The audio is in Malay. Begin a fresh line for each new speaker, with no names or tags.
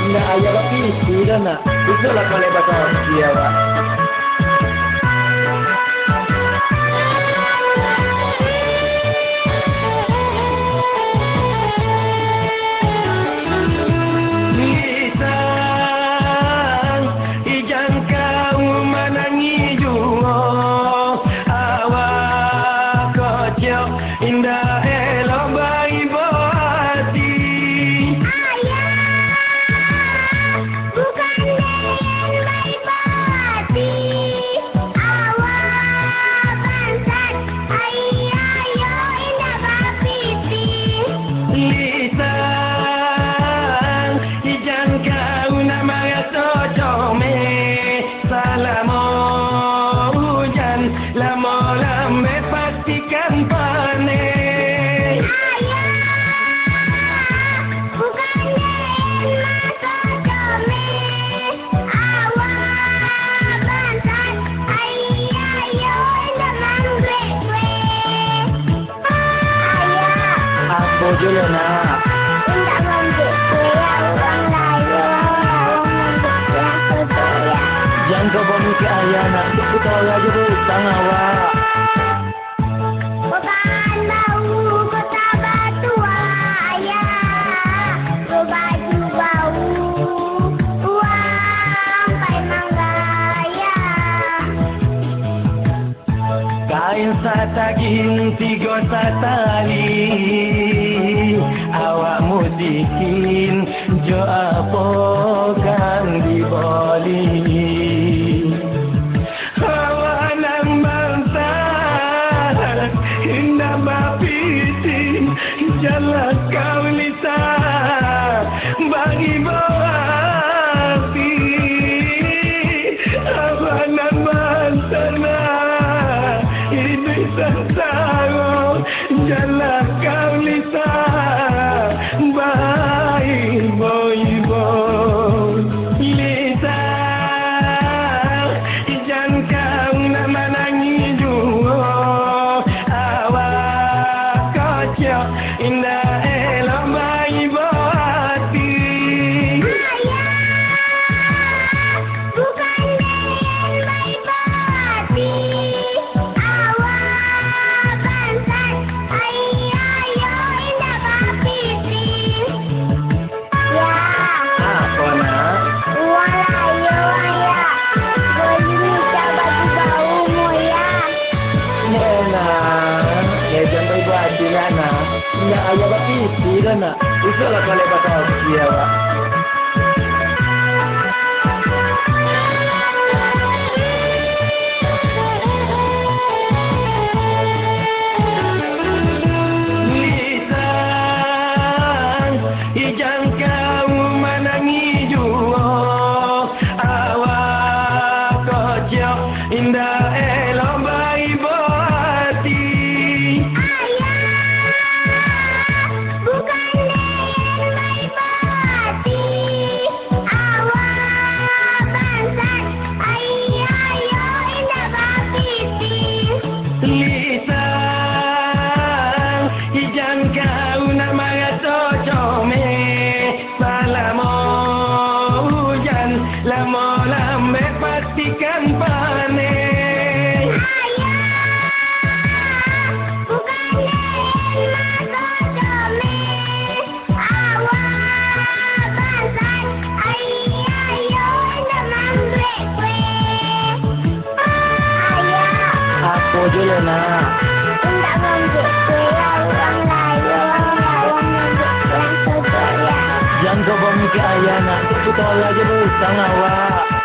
Nggak ayah tapi tidak nak. Itu lah kalau bahasa dia pak.
Lisan ijan kau menangi jungo awak kocok indah elok bayi hati.
Bukan dengan baik hati awak bangsat ayo indah bapiting.
Lisan ijan kau nak marah tocome salamo hujan lamo lambe pastikan panen.
Bukan dengan masuk awak bangsat ayo indah manggrek
Apa dulu nak?
indah manggrek orang layu
Jangan kau bawa ke ayah nak. Kita tahu aja berutang awak.
Bukan bau kota batu ayah berbaju bau uang pai manggaya.
Kain satagin tiga satali awak mudikin jo apa kang diboli. Awak nang bangsa indah bapiti jalan kau lita bagi bawati. Awak nang bangsa ini santaro jalan kau lita bayi boy boy lita ijan kau nak menangi jungo awak kocok indah elok bayi hati.
Bukan dengan baik hati awak bangsat ayo indah bapiting.
Apa nak?
Walayo ayah boleh baju baumu ya.
Enak. Ya jangan buat dia nak. Nggak ayah tapi tidak nak. Itu lah kalau bahasa dia pak.
Lisan ijan kau menangi jungo awak kocok indah elok bayi hati.
Bukan dengan baik hati awak bangsat ayo indah bapiting.
Lisan ijan kau nak marah tocome salamo hujan lamo lambe pastikan panen.
Bukan dengan masuk awak bangsat ayo indah manggrek
Apa dulu nak?
indah manggrek orang layu yang sedoya.
Jangan kau bawa ke ayah nak. Kita tahu aja berutang awak.